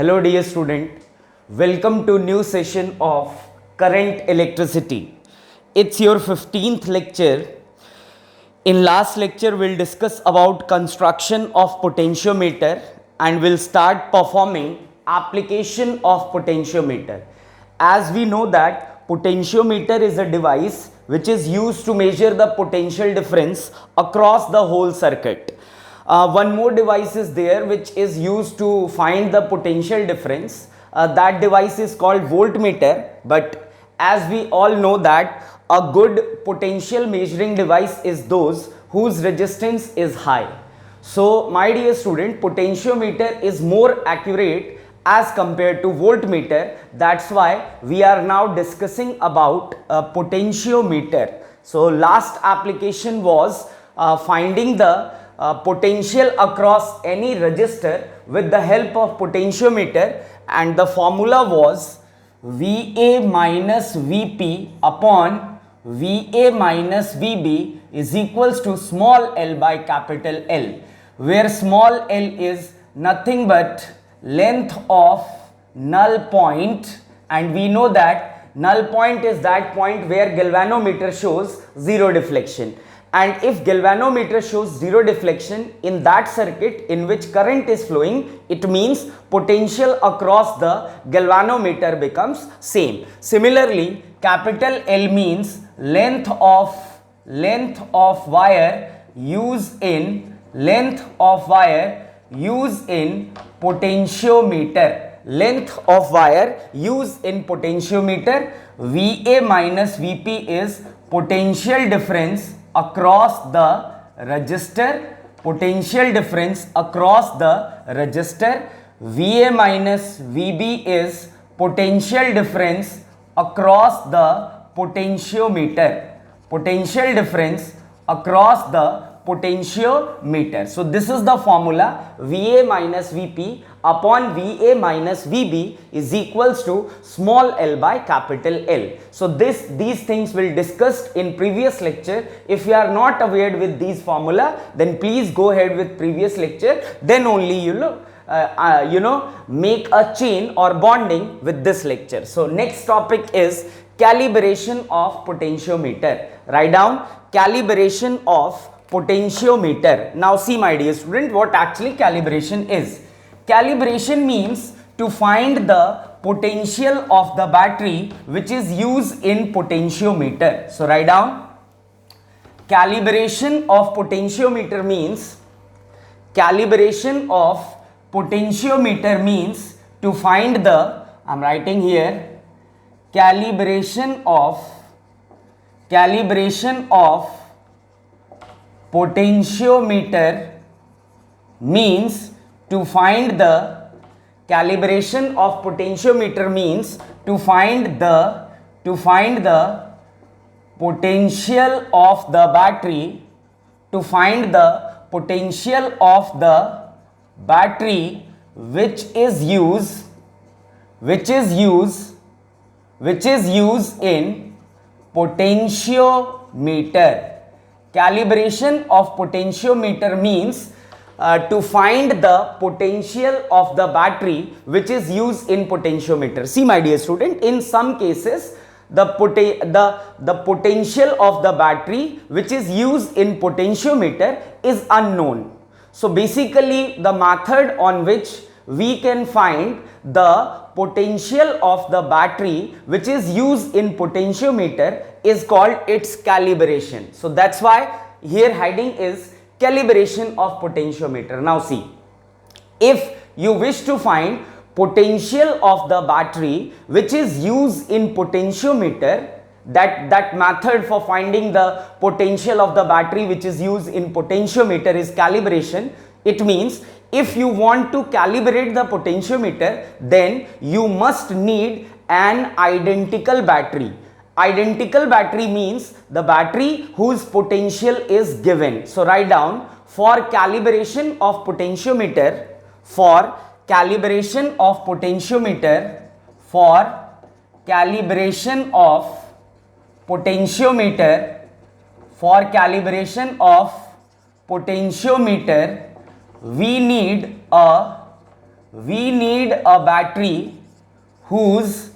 Hello dear student, welcome to new session of current electricity. It's your 15th lecture. In last lecture we'll discuss about construction of potentiometer and we'll start performing application of potentiometer. As we know that potentiometer is a device which is used to measure the potential difference across the whole circuit. One more device is there which is used to find the potential difference. That device is called voltmeter, but as we all know that a good potential measuring device is those whose resistance is high. So my dear student, potentiometer is more accurate as compared to voltmeter. That's why we are now discussing about potentiometer. So last application was finding the potential across any resistor with the help of potentiometer, and the formula was VA minus VP upon VA minus VB is equals to small l by capital L, where small l is nothing but length of null point, and we know that null point is that point where galvanometer shows zero deflection. And if galvanometer shows zero deflection in that circuit in which current is flowing, it means potential across the galvanometer becomes same. Similarly, capital L means length of wire used in potentiometer. Length of wire used in potentiometer. VA minus VP is potential difference across the resistor. VA minus VB is potential difference across the potentiometer. So this is the formula: VA minus VP upon VA minus VB is equals to small l by capital L. So these things will discussed in previous lecture. If you are not aware with these formula, then please go ahead with previous lecture. Then only you know make a chain or bonding with this lecture. So next topic is calibration of potentiometer. Write down calibration of potentiometer. Now see my dear student, what actually calibration is. Calibration means to find the potential of the battery which is used in potentiometer. So write down calibration of potentiometer means to find the, I'm writing here, calibration of potentiometer means to find the potential of the battery, which is used in potentiometer. Calibration of potentiometer means to find the potential of the battery which is used in potentiometer. See my dear student, in some cases the potential of the battery which is used in potentiometer is unknown. So basically the method on which we can find the potential of the battery which is used in potentiometer is called its calibration. So that's why here heading is calibration of potentiometer. Now see, if you wish to find potential of the battery which is used in potentiometer, that method for finding the potential of the battery which is used in potentiometer is calibration. It means if you want to calibrate the potentiometer, then you must need an identical battery. Identical battery means the battery whose potential is given. So write down for calibration of potentiometer, we need a we need a battery whose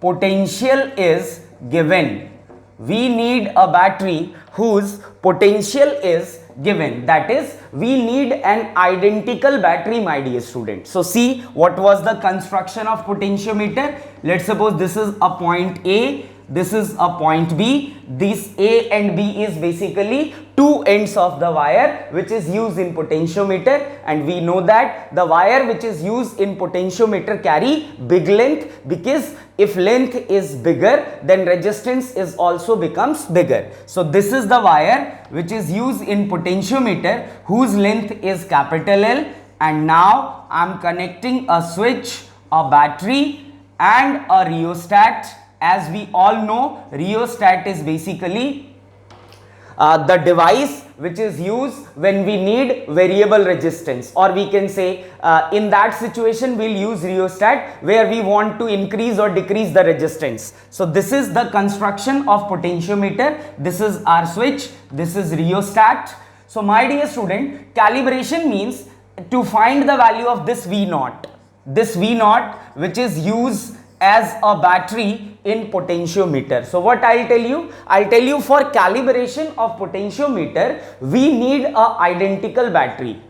potential is given. We need a battery whose potential is given. That is, we need an identical battery, my dear student. So see, what was the construction of potentiometer? Let's suppose this is a point A, this is a point B. This A and B is basically two ends of the wire which is used in potentiometer, and we know that the wire which is used in potentiometer carry big length, because if length is bigger, then resistance is also becomes bigger. So this is the wire which is used in potentiometer whose length is capital L, and now I am connecting a switch, a battery and a rheostat. As we all know, rheostat is basically the device which is used when we need variable resistance, or we can say in that situation we'll use rheostat where we want to increase or decrease the resistance. So this is the construction of potentiometer. This is our switch, this is rheostat. So my dear student, calibration means to find the value of this V naught. This V naught which is used as a battery in potentiometer. So what I'll tell you? I'll tell you, for calibration of potentiometer, we need a identical battery.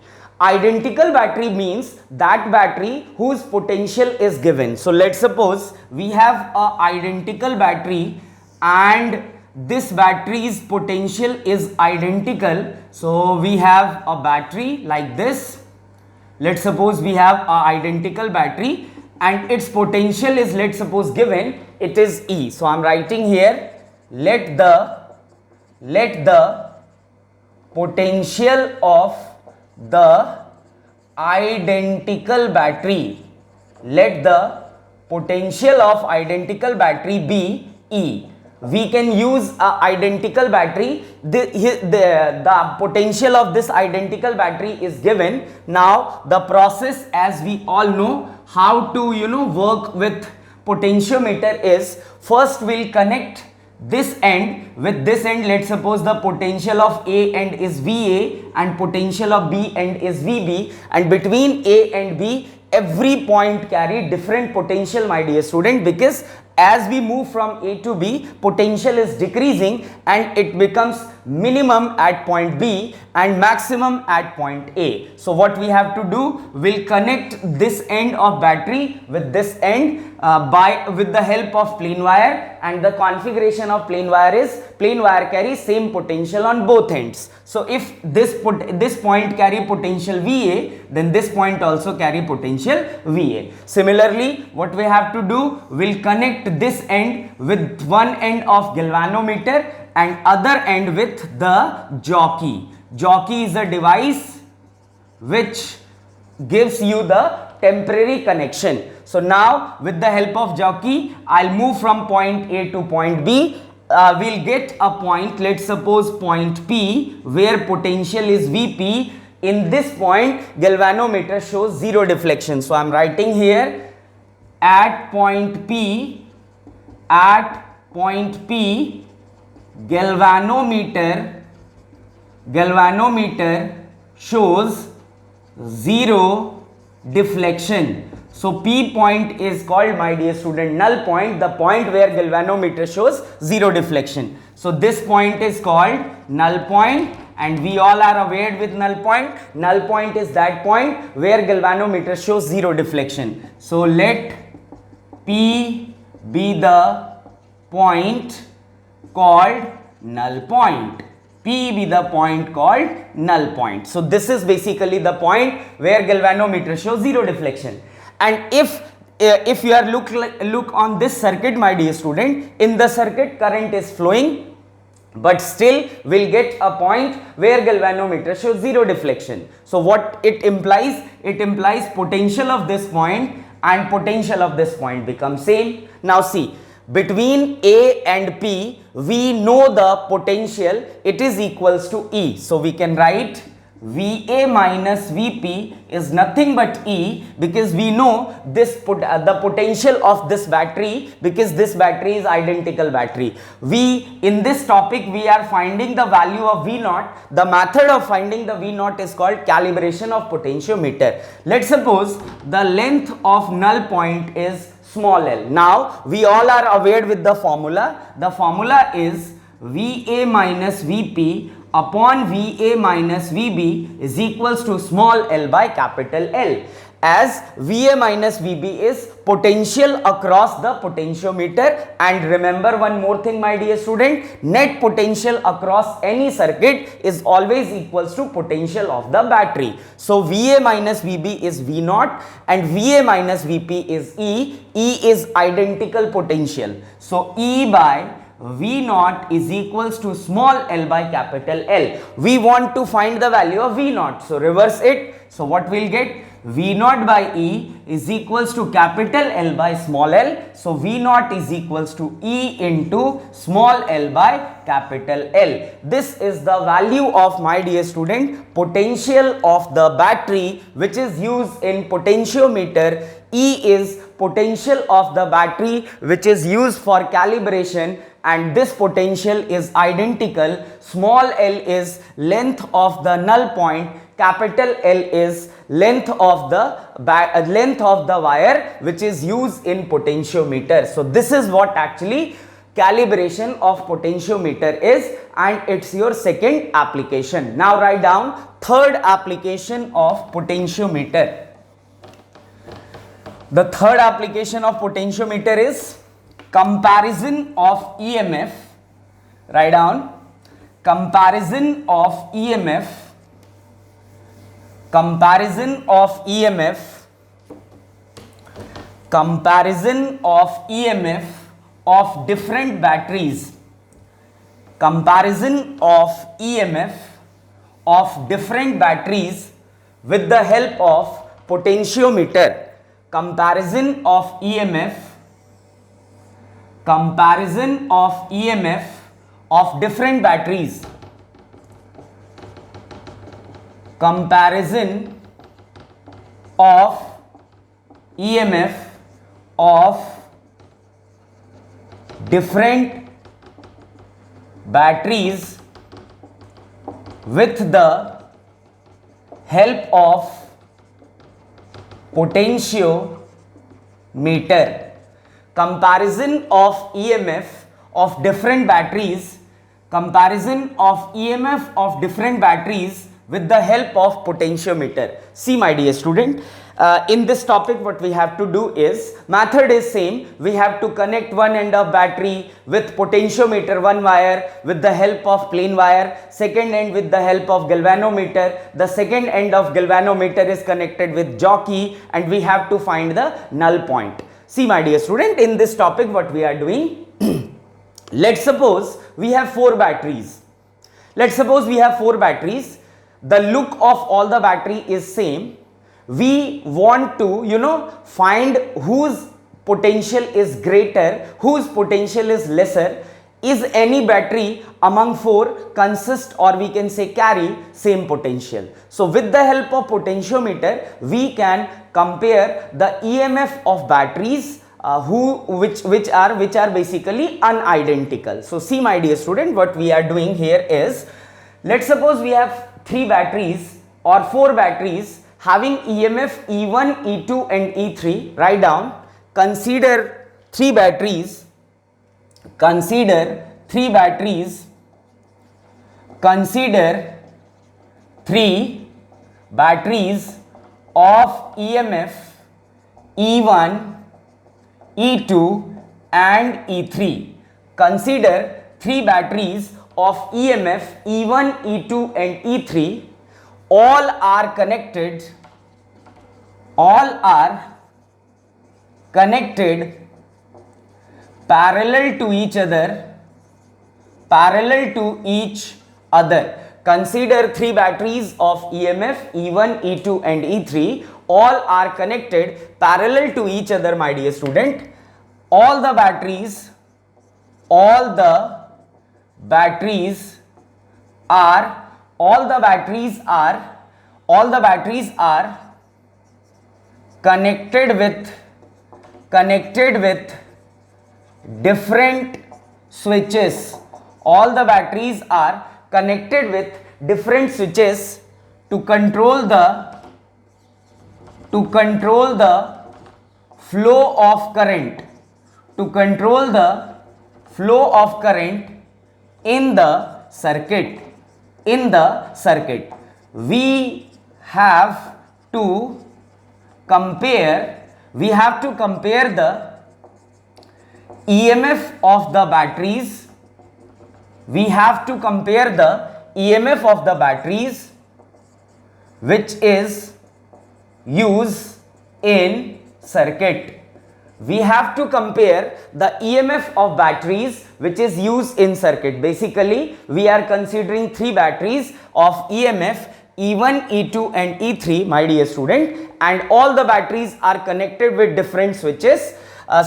Identical battery means that battery whose potential is given. So let's suppose we have a identical battery and this battery's potential is identical. So we have a battery like this. Let's suppose we have a identical battery and its potential is, let's suppose, given, it is E. So I am writing here, let the potential of the identical battery, let the potential of identical battery be E. We can use a identical battery. The potential of this identical battery is given. Now the process, as we all know, how to work with potentiometer is, first we'll connect this end with this end. Let's suppose the potential of A end is VA and potential of B end is VB, and between A and B every point carry different potential, my dear student, because as we move from A to B, potential is decreasing and it becomes minimum at point B and maximum at point A. So what we have to do, we'll connect this end of battery with this end with the help of plain wire, and the configuration of plain wire is, plain wire carries same potential on both ends. So if this point carry potential VA, then this point also carry potential VA. Similarly, what we have to do, we'll connect this end with one end of galvanometer and other end with the jockey. Jockey is a device which gives you the temporary connection. So now with the help of jockey, I'll move from point A to point B. We'll get a point, let's suppose point P, where potential is Vp. In this point, galvanometer shows zero deflection. So I'm writing here, at point P, galvanometer shows zero deflection. So P point is called, my dear student, null point, the point where galvanometer shows zero deflection. So this point is called null point, and we all are aware with null point. Null point is that point where galvanometer shows zero deflection. So let P be the point called null point. P be the point called null point. So this is basically the point where galvanometer shows zero deflection. And if you are look on this circuit, my dear student, in the circuit current is flowing, but still we'll get a point where galvanometer shows zero deflection. So what it implies? It implies potential of this point and potential of this point become same. Now see, between A and P, we know the potential, it is equals to E. So we can write VA minus VP is nothing but E, because we know this the potential of this battery, because this battery is identical battery. In this topic we are finding the value of V naught. The method of finding the V naught is called calibration of potentiometer. Let's suppose the length of null point is small l. Now we all are aware with the formula. The formula is VA minus VP upon VA minus VB is equals to small l by capital L, as VA minus VB is potential across the potentiometer. And remember one more thing, my dear student, net potential across any circuit is always equals to potential of the battery. So VA minus VB is V naught and VA minus VP is E. E is identical potential. So E by V naught is equals to small l by capital L. We want to find the value of V naught. So reverse it. So what we'll get? V naught by E is equals to capital L by small l. So V naught is equals to E into small l by capital L. This is the value of, my dear student, potential of the battery which is used in potentiometer. E is potential of the battery which is used for calibration, and this potential is identical. Small l is length of the null point, capital L is length of the wire which is used in potentiometer. So this is what actually calibration of potentiometer is, and it's your second application. Now write down third application of potentiometer. The third application of potentiometer is comparison of EMF. Write down comparison of EMF. Comparison of EMF. Comparison of EMF of different batteries. Comparison of EMF of different batteries with the help of potentiometer. Comparison of EMF. Comparison of EMF of different batteries. Comparison of EMF of different batteries with the help of potentiometer. Comparison of EMF of different batteries. Comparison of EMF of different batteries with the help of potentiometer. See, my dear student, in this topic what we have to do is, method is same. We have to connect one end of battery with potentiometer, one wire with the help of plain wire, second end with the help of galvanometer. The second end of galvanometer is connected with jockey, and we have to find the null point. See, my dear student, in this topic what we are doing, let's suppose we have four batteries. Let's suppose we have four batteries. The look of all the battery is same. We want to, find whose potential is greater, whose potential is lesser. Is any battery among four consist, or we can say carry, same potential? So with the help of potentiometer we can compare the EMF of batteries which are basically unidentical. So see, my dear student, what we are doing here is, let's suppose we have three batteries or four batteries having EMF E1, E2 and E3. Write down, consider three batteries. Consider three batteries. Consider three batteries of EMF E1, E2 and E3. Consider three batteries of EMF E1, E2 and E3. All are connected. All are connected parallel to each other. Parallel to each other. Consider three batteries of EMF E1, E2 and E3. All are connected parallel to each other, my dear student. All the batteries are all the batteries are connected with different switches. All the batteries are connected with different switches to control the flow of current, in the circuit. We have to compare the EMF of the batteries. We have to compare the EMF of the batteries which is used in circuit. We have to compare the EMF of batteries which is used in circuit. Basically, we are considering three batteries of EMF E1, E2 and E3, my dear student, and all the batteries are connected with different switches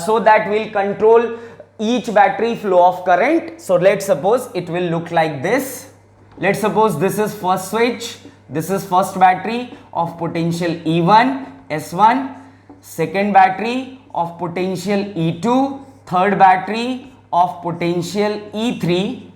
so that we'll control each battery flow of current. So let's suppose it will look like this. Let's suppose this is first switch, this is first battery of potential E1 S1, second battery of potential E2, third battery of potential E3.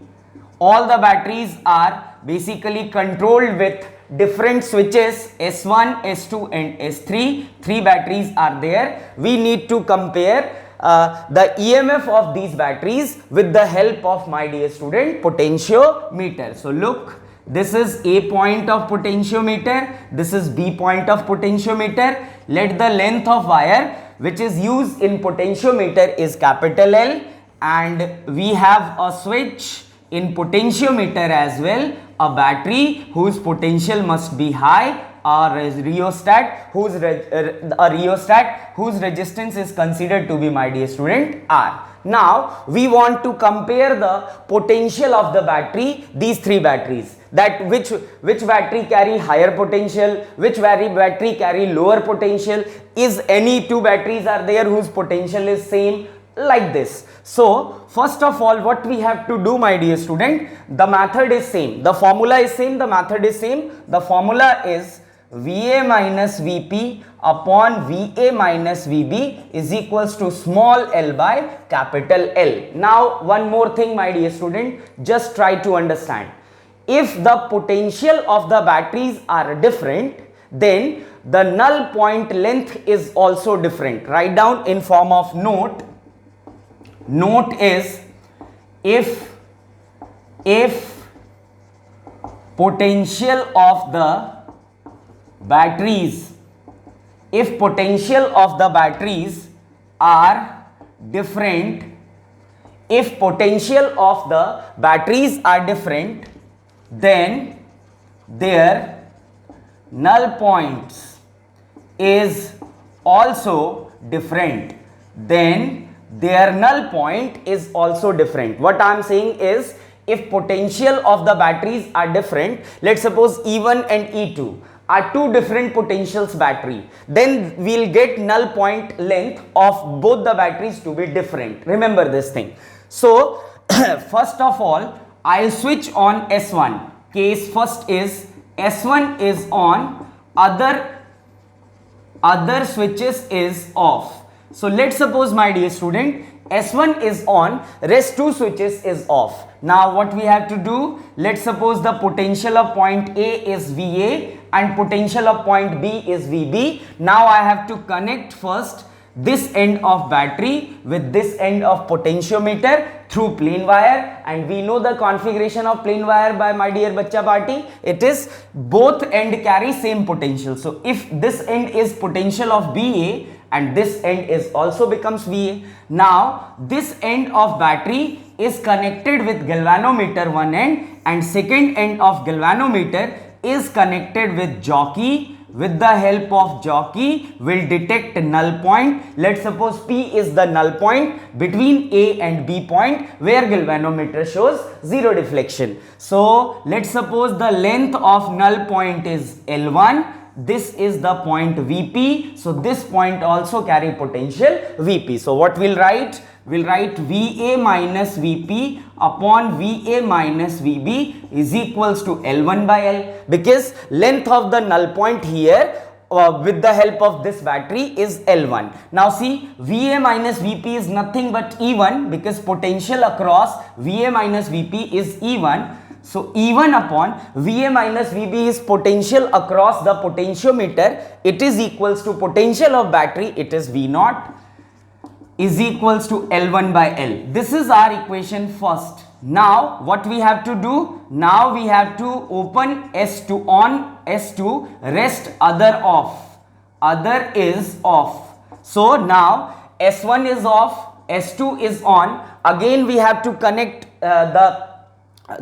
All the batteries are basically controlled with different switches S1, S2 and S3. Three batteries are there. We need to compare the EMF of these batteries with the help of, my dear student, potentiometer. So look, this is A point of potentiometer, this is B point of potentiometer. Let the length of wire which is used in potentiometer is capital L, and we have a switch in potentiometer as well, a battery whose potential must be high, a rheostat whose resistance is considered to be, my dear student, R. Now we want to compare the potential of the battery, these three batteries, that which battery carry higher potential, which battery carry lower potential, is any two batteries are there whose potential is same, like this. So first of all, what we have to do, my dear student, the method is same, the formula is same, the method is same. The formula is VA minus VP upon VA minus VB is equals to small l by capital L. Now one more thing, my dear student, just try to understand. If the potential of the batteries are different, then the null point length is also different. Write down in form of note. Note is if potential of the batteries, are different, then their null points is also different. What I am saying is, if potential of the batteries are different, let's suppose E1 and E2 are two different potentials battery, then we'll get null point length of both the batteries to be different. Remember this thing. So first of all, I'll switch on S1. Case first is S1 is on, other switches is off. So let's suppose, my dear student, S1 is on, rest two switches is off. Now what we have to do, let's suppose the potential of point A is VA and potential of point B is VB. Now I have to connect first this end of battery with this end of potentiometer through plain wire, and we know the configuration of plain wire by my dear bachcha party. It is both end carry same potential. So if this end is potential of BA and this end is also becomes VA. Now this end of battery is connected with galvanometer one end, and second end of galvanometer is connected with jockey. With the help of jockey, will detect null point. Let's suppose P is the null point between A and B point where galvanometer shows zero deflection. So let's suppose the length of null point is L1, this is the point Vp. So this point also carry potential Vp. So what we'll write? We'll write Va minus Vp upon Va minus Vb is equals to L1 by L, because length of the null point here with the help of this battery is L1. Now see, Va minus Vp is nothing but E1, because potential across Va minus Vp is E1. So E1 upon Va minus Vb is potential across the potentiometer. It is equals to potential of battery, it is V0, is equals to L1 by L. This is our equation first. Now what we have to do? Now we have to open S2 on, S2, rest other off, other is off. So now S1 is off, S2 is on. Again we have to connect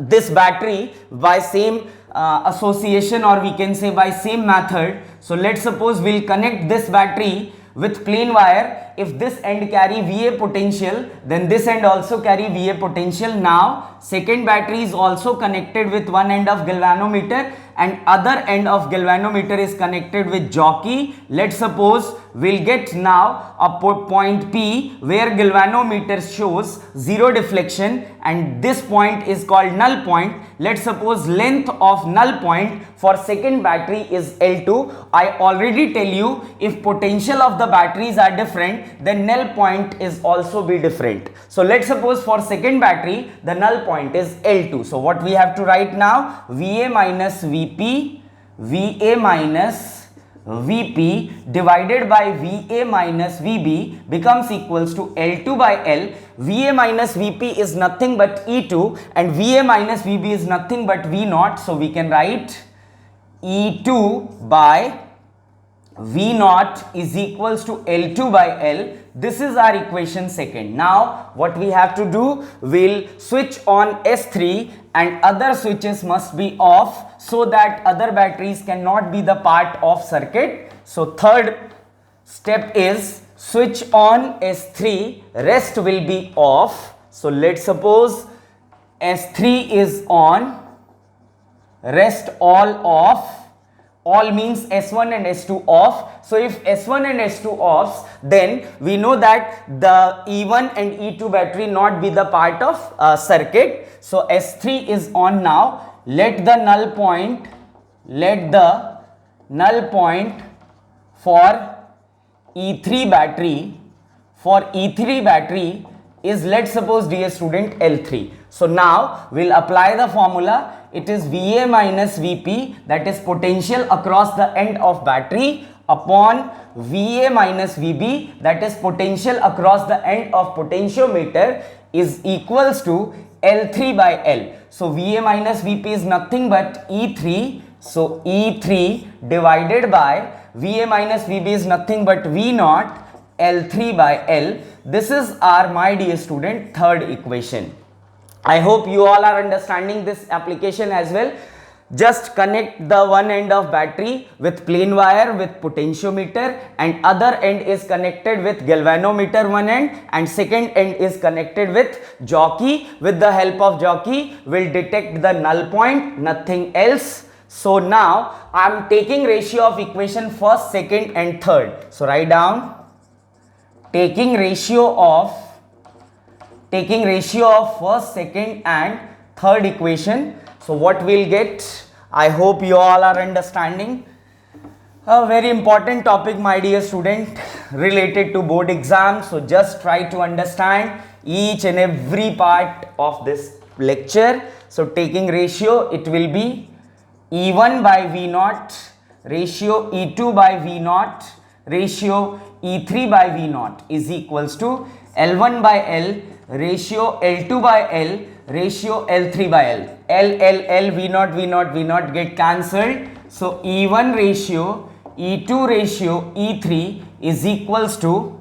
this battery by same association, or we can say by same method. So let's suppose we'll connect this battery with plain wire. If this end carry Va potential, then this end also carry Va potential. Now second battery is also connected with one end of galvanometer and other end of galvanometer is connected with jockey. Let's suppose we'll get now a point P where galvanometer shows zero deflection and this point is called null point. Let's suppose length of null point for second battery is L2. I already tell you, if potential of the batteries are different, then null point is also be different. So let's suppose for second battery the null point is L2. So what we have to write now? Va minus Vp, Va minus Vp divided by Va minus Vb becomes equals to L2 by L. Va minus Vp is nothing but E2 and Va minus Vb is nothing but V0. So we can write E2 by V0 is equals to L2 by L. This is our equation second. Now what we have to do? We'll switch on S3 and other switches must be off so that other batteries cannot be the part of circuit. So third step is switch on S3, rest will be off. So let's suppose S3 is on, rest all off. All means S1 and S2 off. So if S1 and S2 off, then we know that the E1 and E2 battery not be the part of circuit. So S3 is on now. Let the null point for E3 battery is, let's suppose dear student, L3. So now we'll apply the formula. It is Va minus Vp, that is potential across the end of battery, upon Va minus Vb, that is potential across the end of potentiometer, is equals to L3 by L. So Va minus Vp is nothing but E3. So E3 divided by Va minus Vb is nothing but V0, L3 by L. This is our, my dear student, third equation. I hope you all are understanding this application as well. Just connect the one end of battery with plain wire with potentiometer and other end is connected with galvanometer one end and second end is connected with jockey. With the help of jockey, we'll detect the null point, nothing else. So now I am taking ratio of equation first, second and third. So write down taking ratio of first, second and third equation. So what we'll get, I hope you all are understanding. A very important topic, my dear student, related to board exam. So just try to understand each and every part of this lecture. So taking ratio, it will be E1 by V0, ratio E2 by V0, ratio E3 by V0 is equals to L1 by L, ratio L2 by L, ratio L3 by L. L, V0 get cancelled. So E1 ratio, E2 ratio, E3 is equals to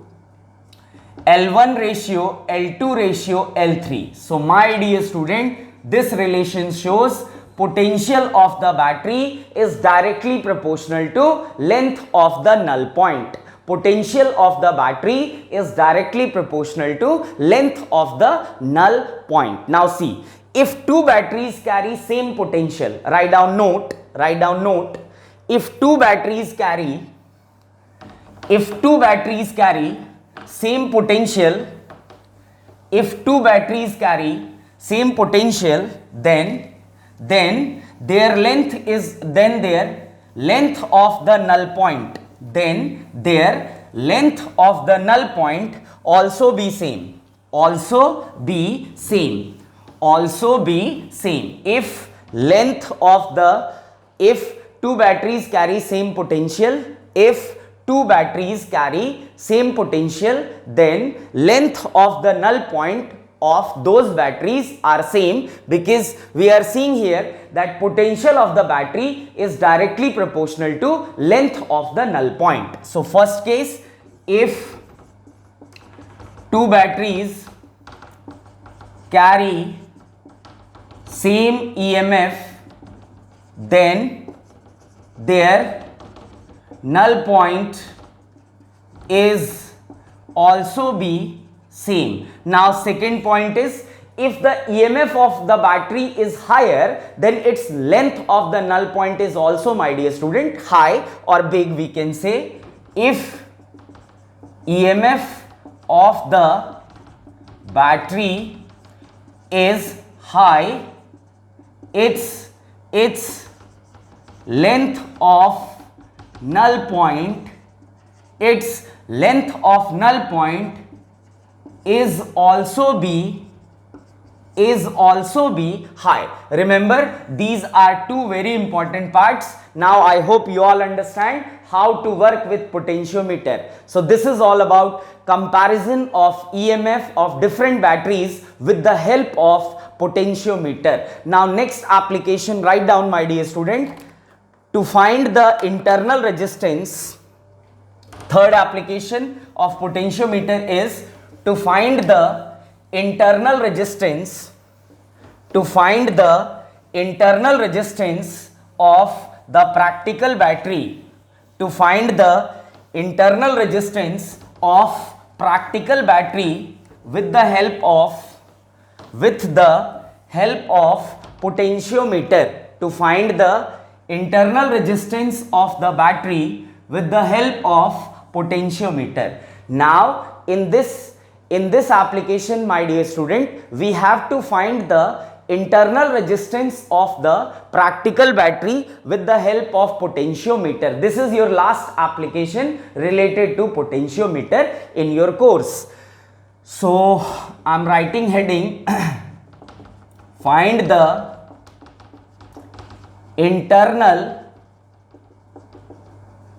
L1 ratio, L2 ratio, L3. So my dear student, this relation shows potential of the battery is directly proportional to length of the null point. Potential of the battery is directly proportional to length of the null point. Now see, if two batteries carry same potential, write down note. if two batteries carry same potential, then their length of the null point also be same. If two batteries carry same potential, then length of the null point of those batteries are same, because we are seeing here that potential of the battery is directly proportional to length of the null point. So first case, if two batteries carry same EMF, then their null point is also be same. Now second point is, if the EMF of the battery is higher, then its length of the null point is also, my dear student, high or big, we can say. If EMF of the battery is high, its length of null point is also be high. Remember, these are two very important parts. Now I hope you all understand how to work with potentiometer. So this is all about comparison of EMF of different batteries with the help of potentiometer. Now next application, write down, my dear student, to find the internal resistance. Third application of potentiometer is to find the internal resistance of the practical battery. To find the internal resistance of practical battery with the help of potentiometer. To find the internal resistance of the battery with the help of potentiometer. Now in this application, my dear student, we have to find the internal resistance of the practical battery with the help of potentiometer. This is your last application related to potentiometer in your course. So I am writing heading find the internal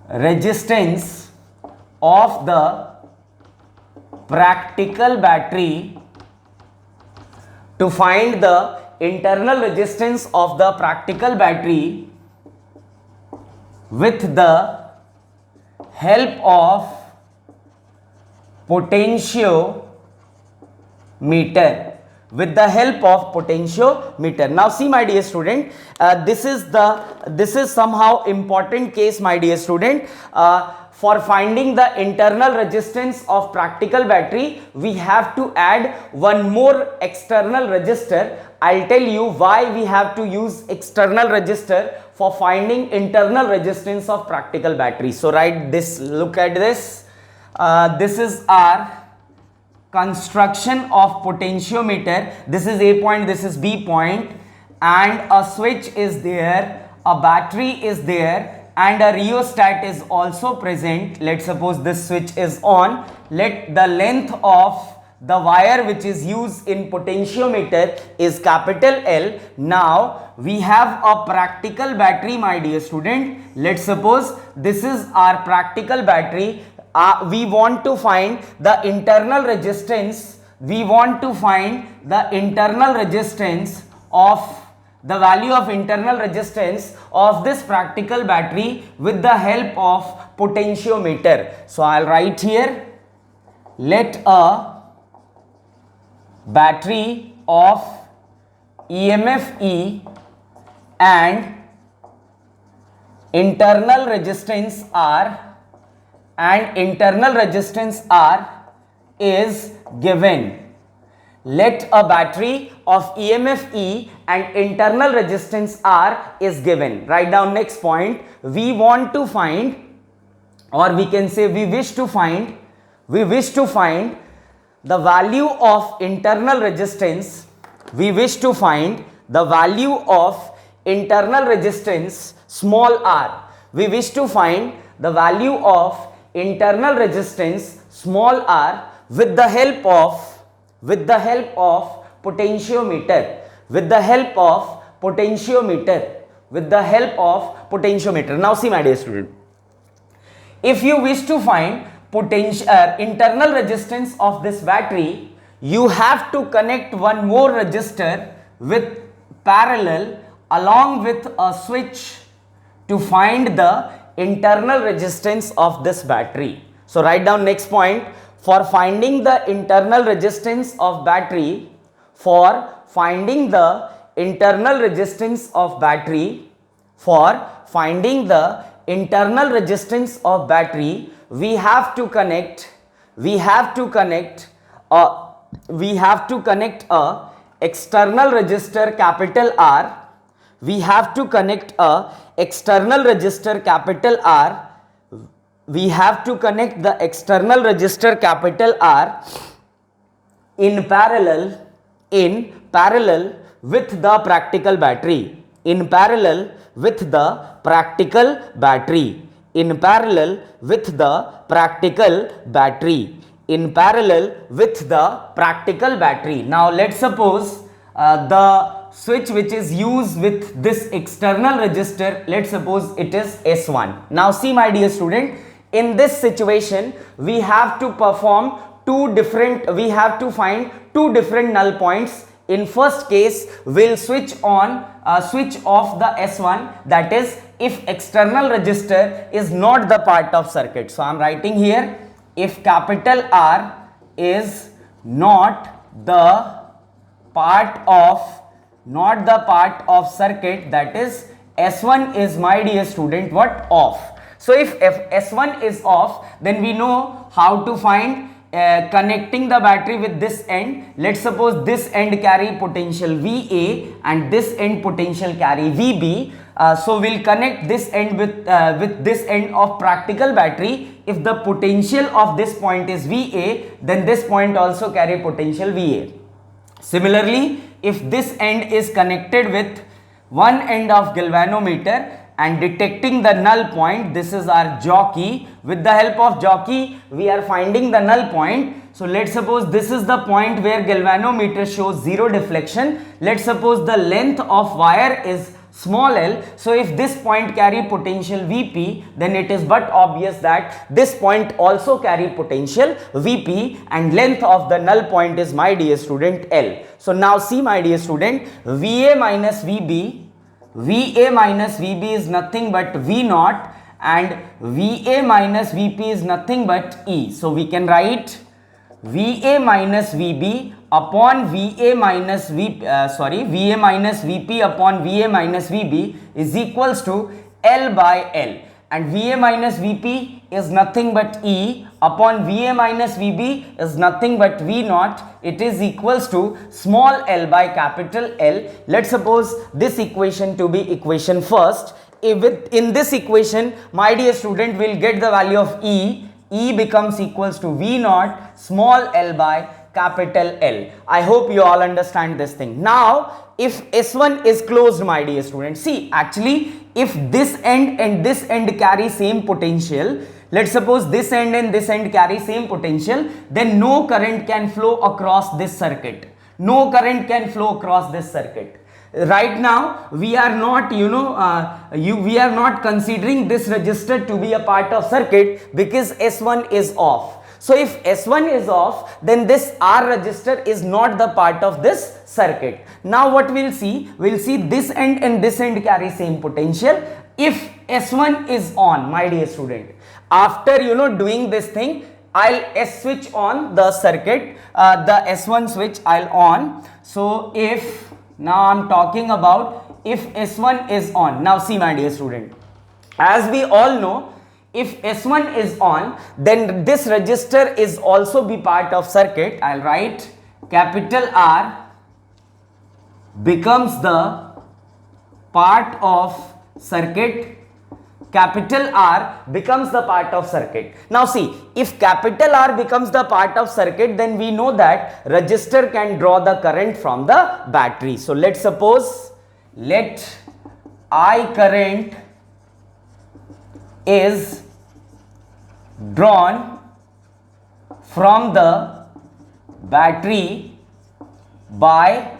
resistance of the practical battery. To find the internal resistance of the practical battery with the help of potentiometer. Now see, my dear student, this is somehow important case, my dear student. For finding the internal resistance of practical battery, we have to add one more external resistor. I'll tell you why we have to use external resistor for finding internal resistance of practical battery. So write this, look at this. This is our construction of potentiometer. This is A point, this is B point, and a switch is there, a battery is there, and a rheostat is also present. Let's suppose this switch is on. Let the length of the wire which is used in potentiometer is capital L. Now we have a practical battery, my dear student. Let's suppose this is our practical battery. We want to find the internal resistance. The value of internal resistance of this practical battery with the help of potentiometer. So I'll write here, let a battery of EMF E and internal resistance R is given. Let a battery of EMF E and internal resistance R is given. Write down next point. We want to find, or we can say we wish to find the value of internal resistance. We wish to find the value of internal resistance small r. We wish to find the value of internal resistance small r with the help of potentiometer. Now see, my dear student, if you wish to find internal resistance of this battery, you have to connect one more resistor with parallel along with a switch to find the internal resistance of this battery. So write down next point. For finding the internal resistance of battery, we have to connect a external resistor capital R. We have to connect the external resistor capital R in parallel with the practical battery. Now let's suppose the switch which is used with this external resistor, let's suppose it is S1. Now see, my dear student, in this situation we have to find two different null points. In first case, we'll switch off the S1, that is if external resistor is not the part of circuit. So I'm writing here, if capital R is not the part of circuit, that is S1 is, my dear student, what? Off. So if S1 is off, then we know how to find connecting the battery with this end. Let's suppose this end carry potential VA and this end potential carry VB. So we'll connect this end with this end of practical battery. If the potential of this point is VA, then this point also carry potential VA. Similarly, if this end is connected with one end of galvanometer and detecting the null point, this is our jockey. With the help of jockey, we are finding the null point. So let's suppose this is the point where galvanometer shows zero deflection. Let's suppose the length of wire is small l. So if this point carry potential Vp, then it is but obvious that this point also carry potential Vp, and length of the null point is, my dear student, L. So now see, my dear student, Va minus Vb is nothing but V naught, and Va minus Vp is nothing but E. So we can write Va minus Vb upon Va minus Vp upon Va minus Vb is equals to L by L, and Va minus Vp is nothing but E upon Va minus Vb is nothing but V naught. It is equals to small l by capital L. Let's suppose this equation to be equation first. In this equation, my dear student, will get the value of E. E becomes equals to V naught small l by capital L. I hope you all understand this thing. Now, if S1 is closed, my dear student, see, actually, if this end and this end carry same potential, let's suppose this end and this end carry same potential, then no current can flow across this circuit. Right now we are not we are not considering this resistor to be a part of circuit because S1 is off. So if S1 is off, then this R resistor is not the part of this circuit. Now what we'll see this end and this end carry same potential. If S1 is on, my dear student, after doing this thing, I'll switch on the circuit, the S1 switch I'll on. So if now I'm talking about if S1 is on. Now see, my dear student, as we all know, if S1 is on, then this resistor is also be part of circuit. I'll write capital R becomes the part of circuit, capital R becomes the part of circuit. Now see, if capital R becomes the part of circuit, then we know that resistor can draw the current from the battery. So let's suppose, let I current is drawn from the battery by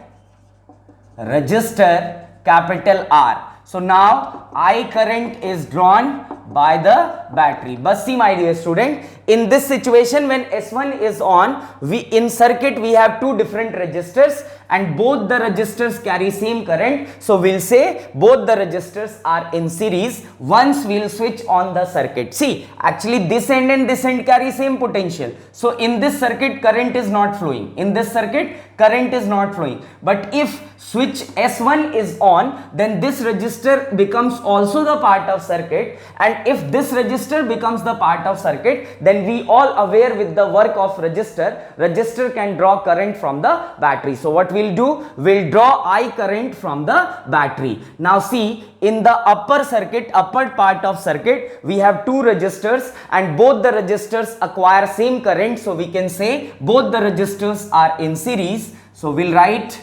resistor capital R. So now I current is drawn by the battery. But see my dear student, in this situation when S1 is on, in circuit we have two different resistors and both the resistors carry same current. So we'll say both the resistors are in series once we'll switch on the circuit. See, actually this end and this end carry same potential. So in this circuit current is not flowing. In this circuit current is not flowing. But if switch S1 is on, then this resistor becomes also the part of circuit, and if this resistor becomes the part of circuit, then we all aware with the work of resistor can draw current from the battery. So what we'll do, we'll draw I current from the battery. Now see, in the upper circuit, upper part of circuit, we have two resistors and both the resistors acquire same current. So we can say both the resistors are in series. So we'll write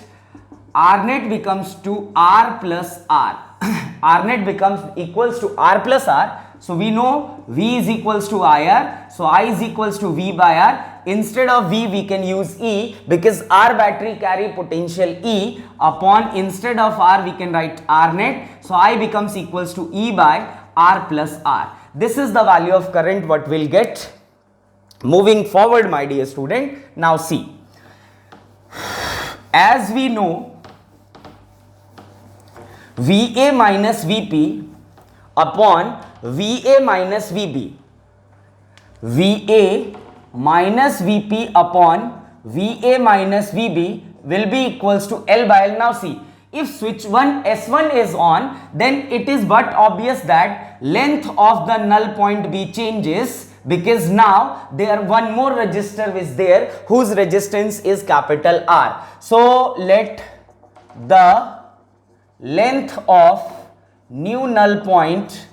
R net becomes to R plus R. R net becomes equals to R plus R. So we know V is equals to IR. So I is equals to V by R. Instead of V we can use E because our battery carry potential E upon, instead of R we can write R net. So I becomes equals to E by R plus R. This is the value of current what we'll get moving forward my dear student. Now see, as we know, VA minus VP upon VA minus VB, VA minus VP upon VA minus VB will be equals to L by L. Now see, if switch 1 S1 is on, then it is but obvious that length of the null point B changes, because now there one more resistor is there whose resistance is capital R. So let the length of new null point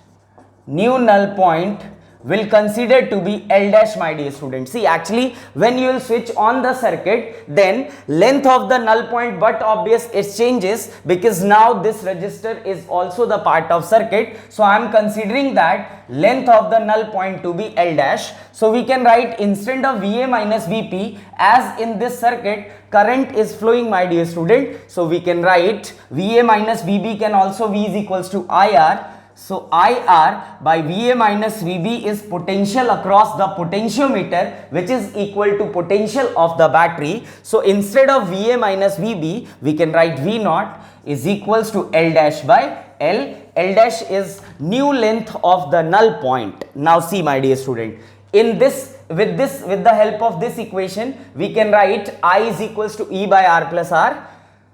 will consider to be L dash my dear student. See, actually when you will switch on the circuit, then length of the null point but obvious it changes because now this resistor is also the part of circuit. So I am considering that length of the null point to be L dash. So we can write, instead of VA minus VP, as in this circuit current is flowing my dear student, so we can write VA minus VB can also V is equals to IR. So IR by VA minus VB is potential across the potentiometer, which is equal to potential of the battery. So instead of VA minus VB, we can write V naught is equals to L dash by L. L dash is new length of the null point. Now see my dear student, in this with the help of this equation, we can write I is equals to E by R plus R.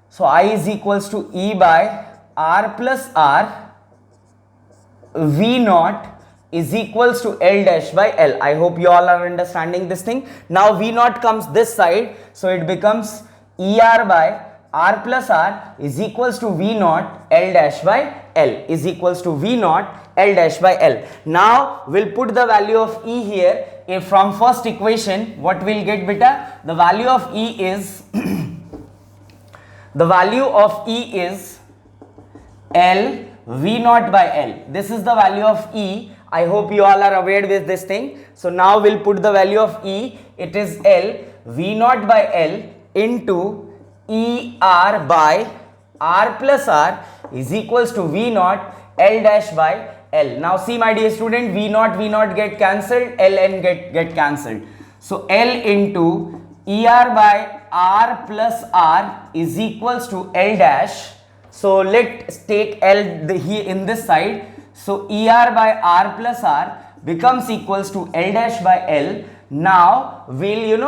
So I is equals to E by R plus R. V naught is equals to L dash by L. I hope you all are understanding this thing. Now V naught comes this side, so it becomes ER by R plus R is equals to V naught L dash by L is equals to V naught L dash by L. Now we'll put the value of E here. If from first equation, what we'll get beta? The value of E is the value of E is L V naught by L. This is the value of E. I hope you all are aware with this thing. So now we'll put the value of E. It is L V naught by L into ER by R plus R is equals to V naught L dash by L. Now see my dear student, V naught get cancelled, L and get cancelled. So L into ER by R plus R is equals to L dash. So let's take L here in this side. So ER by R plus R becomes equals to L dash by L. Now we'll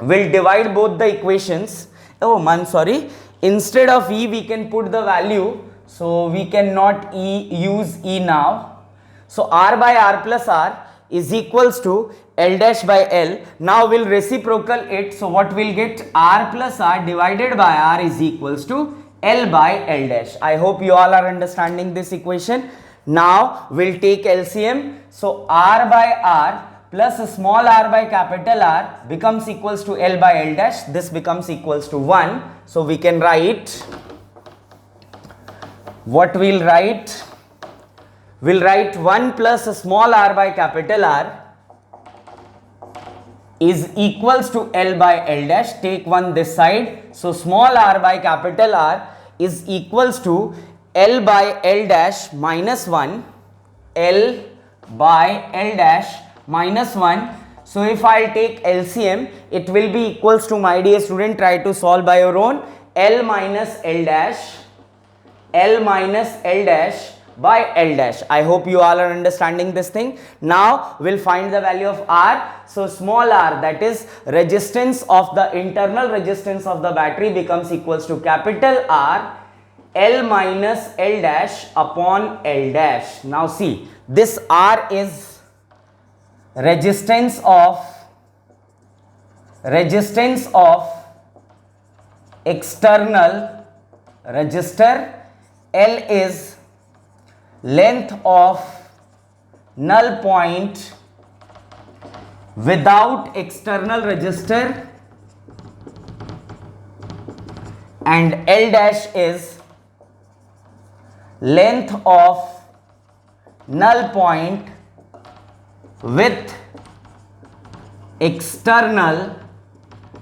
we'll divide both the equations. Oh man, sorry. Instead of E we can put the value. So we cannot use E now. So R by R plus R is equals to L dash by L. Now we'll reciprocal it. So what we'll get, R plus R divided by R is equals to L by L dash. I hope you all are understanding this equation. Now we'll take LCM. So R by R plus small r by capital R becomes equals to L by L dash. This becomes equals to 1. So we can write, what we'll write? We'll write 1 plus small r by capital R is equals to L by L dash. Take 1 this side. So small r by capital R is equals to L by L dash minus 1. L by L dash minus 1. So if I'll take LCM, it will be equals to, my dear student, try to solve by your own, L minus L dash, L minus L dash by L dash. I hope you all are understanding this thing. Now we'll find the value of R. So small r, that is resistance of the internal resistance of the battery, becomes equals to capital R, L minus L dash upon L dash. Now see, this R is resistance of external resistor, L is length of null point without external resistor, and L dash is length of null point with external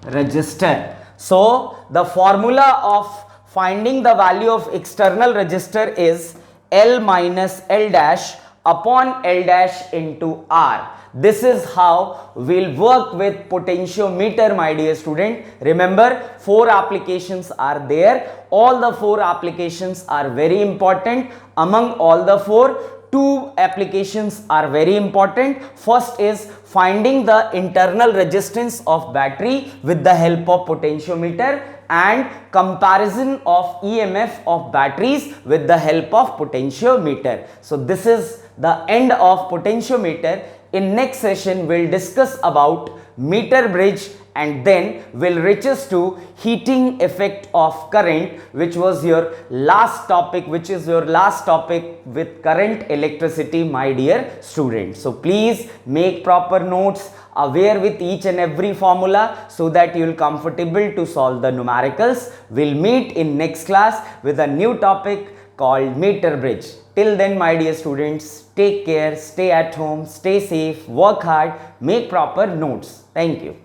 resistor. So the formula of finding the value of external resistor is L minus L dash upon L dash into R. This is how we'll work with potentiometer, my dear student. Remember, 4 applications are there. All the 4 applications are very important. Among all the 4, 2 applications are very important. First is finding the internal resistance of battery with the help of potentiometer, and comparison of EMF of batteries with the help of potentiometer. So this is the end of potentiometer. In next session, we'll discuss about meter bridge, and then we'll reaches to heating effect of current, which was your last topic, which is your last topic with current electricity, my dear students. So please make proper notes, aware with each and every formula, so that you will comfortable to solve the numericals. We'll meet in next class with a new topic called meter bridge. Till then, my dear students, take care, stay at home, stay safe, work hard, make proper notes. Thank you.